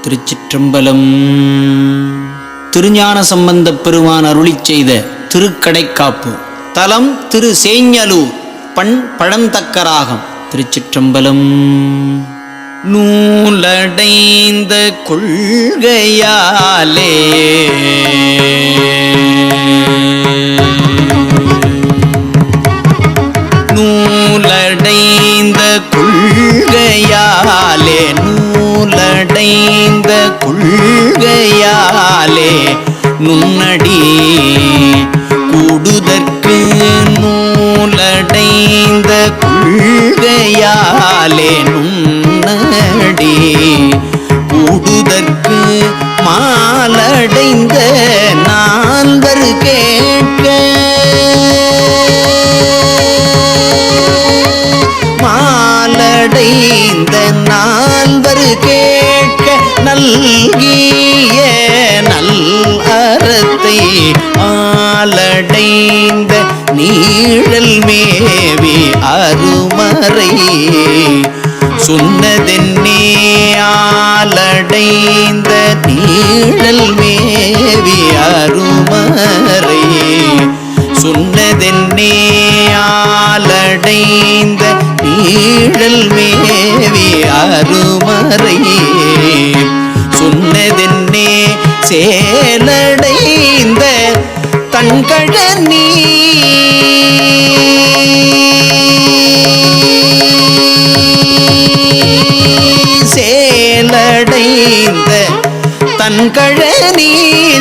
திருச்சிற்றம்பலம். திருஞான சம்பந்தப் பெருமான் அருளிச் செய்த திருக்கடைக்காப்பு. தலம் திரு சேஞ்சலூர். பண் பழந்தக்கராகம். திருச்சிற்றம்பலம். நூலடைந்த கொள்கையாலே நூலடைந்த கொள்கையாலே நூலடைந்த கொள்கையாலே நுண்ணடி கூடுதற்கு நூலடைந்த கொள்கையாலே நுண்ணடி கூடுதற்கு மாலடைந்த நால்வர் கேட்க மாலடைந்த நால்வர் கேட்க நல்கிய நல் அறத்தை ஆலடைந்த நீழல் மேவி அருமறை சொன்னதென்னே ஆலடைந்த நீழல் மேவி அருமறை சொன்னதென்னே ஆலடைந்த நீழல் மேவி அருமறை சொன்னதென்னே சேலடைந்த தன்கழனி சேலடைந்த தன்கழனி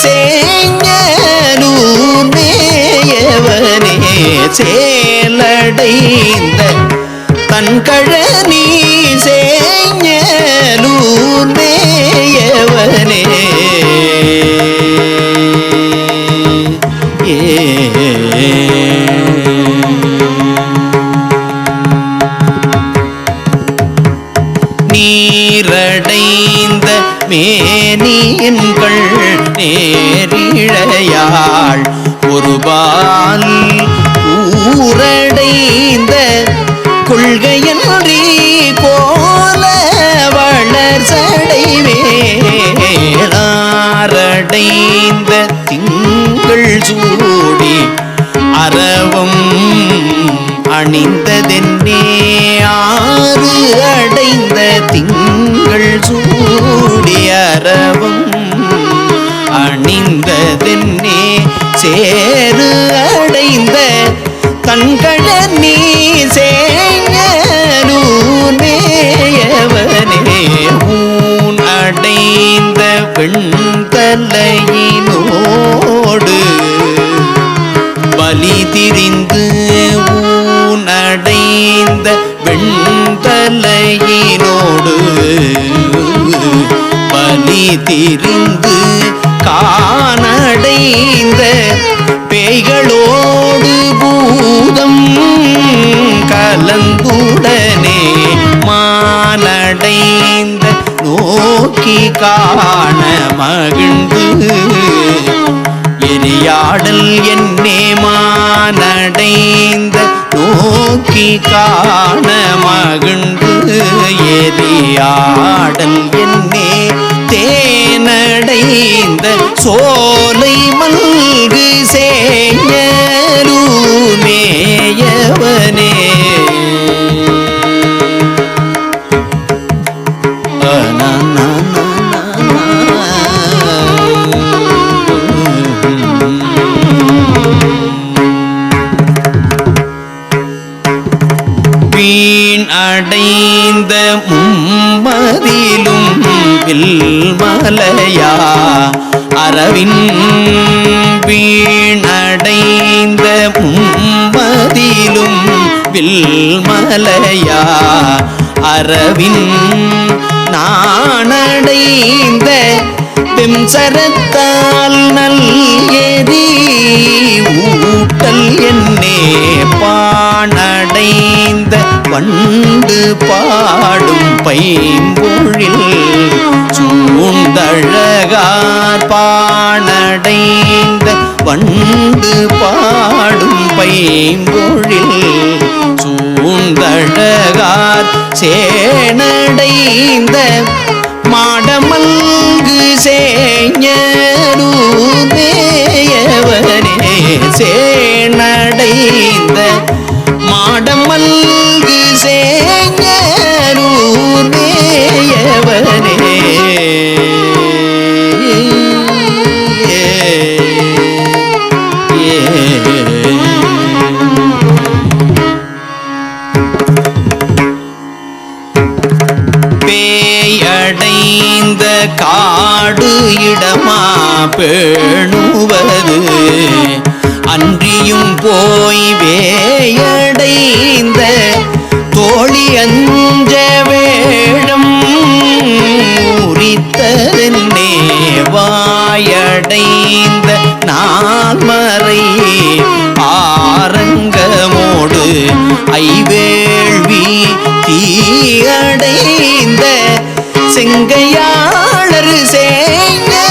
சேஞ்சலூர் மேயவனே சேலடைந்த தன்கழனி சேஞ்சலூர் மேயவனே நீரடைந்த மேனியன்கள் நேரிழையாள் ஒருபால் ஊரடைந்த கொள்கையன்றி கோல வளர் சடைவேளாரடைந்த திங்கள் சூடி அரவம் அணிந்ததென்னே ஆறு அடைந்த திங்கள் சூடி அரவம் அணிந்ததென்னே சேரு அடைந்த தன்கழனி சேஞ்சலூர் மேயவனே ஊன் அடைந்த வெண்தலையினோடு பலி திரிந்து ஊனடைந்த வெண்தலையினோடு பலி திரிந்து காணடைந்த பேய்களோடு பூதம் கலந்துடனே மானடைந்த நோக்கி காண மகிழ்ந்து எரியாடல் என்னே மானடைந்த நோக்கி காண மகிழ்ந்து எரியாடல் என்னே தேனடைந்த சோலை மல்கு சேஞ்சலூர் மேயவனே வீண் அடைந்த மும்மதிலும் வில்மலையா அரவின் வீணடைந்த மும்மதிலும் வில்மலையா அரவின் நாணடைந்த வெம்சரத்தால் நல் எரி ஊட்டல் என்னே பாணடைந்த வண்டு பாடும் பைம்பொழில் சூழ்ந்தழகார் பாணடைந்த வண்டு பாடும் பைம்பொழில் சூழ்ந்தழகார் சேனடைந்த மாடமல் சேஞரூர்மேயவனே சேனடைந்த மாடம் மல்கு சேஞரூர்மேயவனே பேயடைந்த காடு இடமா பேணுவது அன்றியும் போய் வேயடைந்த தோழி அஞ்ச வேடம் உரித்ததென்னே வாயடைந்த நால்மறை ஆரங்கமோடு ஐவேள்வி தீயடைந்த செங்கையாளர் சேஞரூர்மேயவனே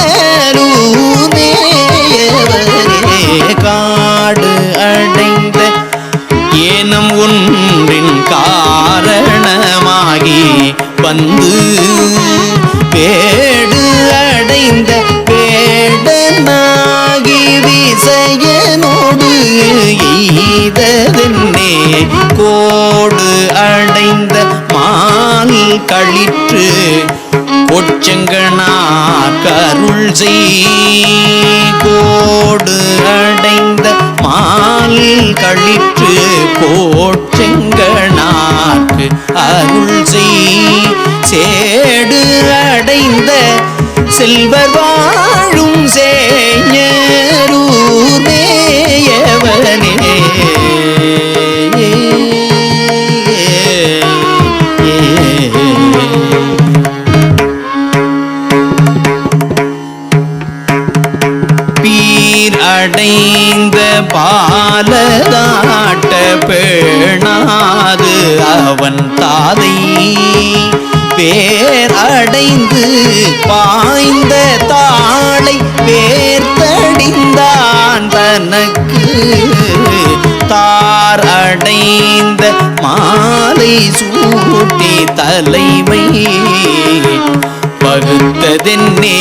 காடு அடைந்த ஏனம் ஒன்றின் காரணமாகி வந்து பேடு அடைந்த பேடனாகி விசயனோடு ஈததென்னே கோடு அடைந்த மால் களிற்று பொற்செங்கனார் கருள் செய் கோடு அடைந்த மால் களிற்று போற்றெங்கனார்க்கு அருள் செய் சேடு அடைந்த செல்வர் வாழும் சேஞரூர்மேயவனே அடைந்த பாலதாட்ட பேணாது அவன் தாதை பேரடைந்து பாய்ந்த தாளை பேர்த்தடிந்தான் தனக்கு தார் அடைந்த மாலை சூட்டி தலைமை பகுத்ததென்னே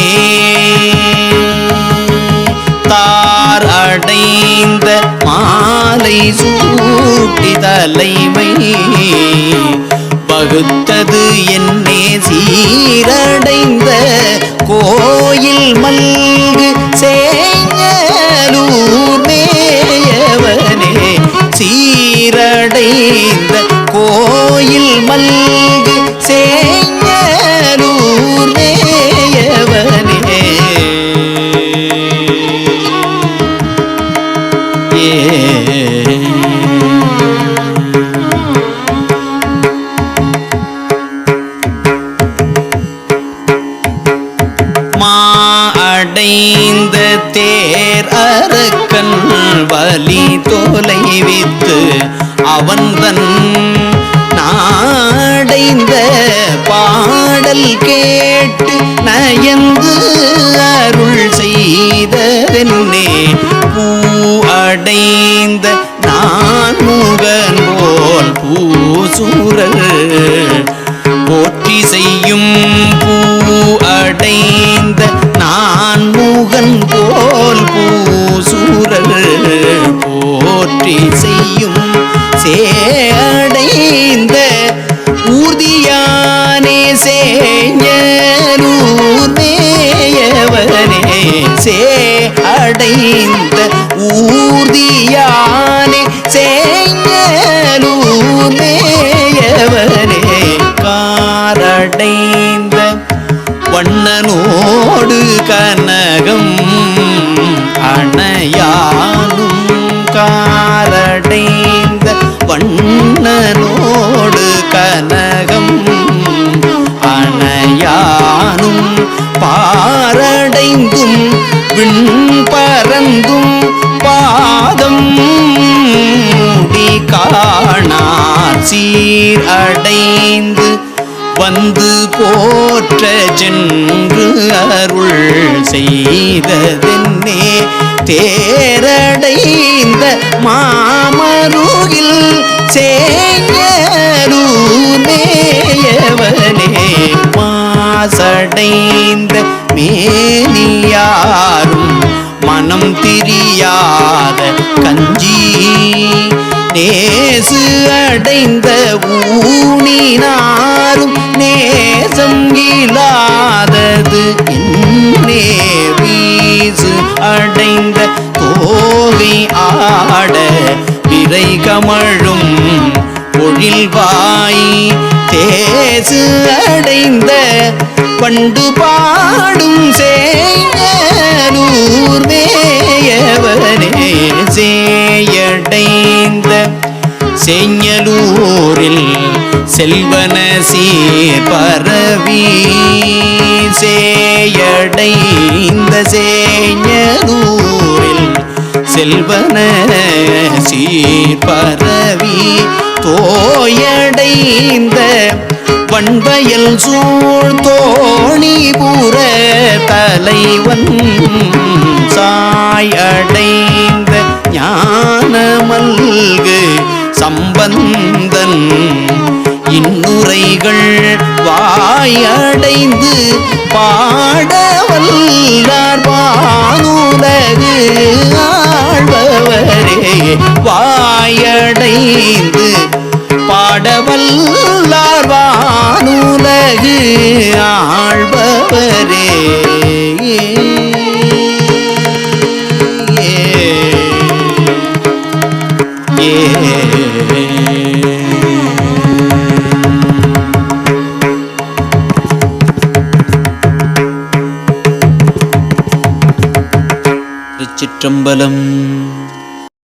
தார் அடைந்த மாலை சூட்டி தலைமை பகுத்தது என்னே சீரடைந்த கோயில் மல்கு சேஞரூர்மேயவனே சீரடைந்த கோயில் மல்கு சேஞரூர்மேயவனே அடைந்த தேர் அரக்கன் வலி தொலைவித்து அவன்தன் நாடைந்த பாடல் கேட்டு நயந்து அருள் செய்ததென்னே பூ அடைந்த நான் முகன் போல் பூசூரர் போற்றி செய்யும் பூ அடைந்த நான் முகன் போல் பூசூரர் போற்றி செய்யும் சேடைந்த ஊர்தியானே சேஞரூர்மேயவனே சேடைந்த ஊர்தியானே சேஞரூர்மேயவனே காரடைந்த வண்ணனோடு கனகம் அணையானும் காரடைந்த வண்ணனோடு கனகம் அணையானும் பாரடைந்தும் விண் பறந்தும் பாதம் முடி காணார் சீர் அடைந்து வந்து போற்ற சென்று அருள் செய்ததென்னே தேரடைந்த மாமருகில் சேஞரூர்மேயவனே மாசடைந்த மேனியாரும் மனம் திரியாத கஞ்சி நேசு அடைந்த ஊனினாரும் நேசம் இல்லாதது என்னே வீசு அடைந்த தோகை ஆட விரை கமழும் பொழில்வாய் தேசு அடைந்த பண்டு பாடும் சேயலூர் மேயவனே சேயடைந்த செஞ்சலூரில் செல்வன சீர் பரவி சேயடைந்த சேஞ்சலூரில் செல்வன சீர் பரவி தோயடைந்த வண்பயல் சூழ் தோணிபுர தலைவன் சாயடைந்த ஞானமல்கு சம்பந்தன் இன்னுரைகள் வாயடைந்து பாடவல்லார் வானுலகு ஆழ்பவரே வாயடைந்து பாடவல்லார் வானுலகு ஆழ்பவரே திருச்சிற்றம்பலம்.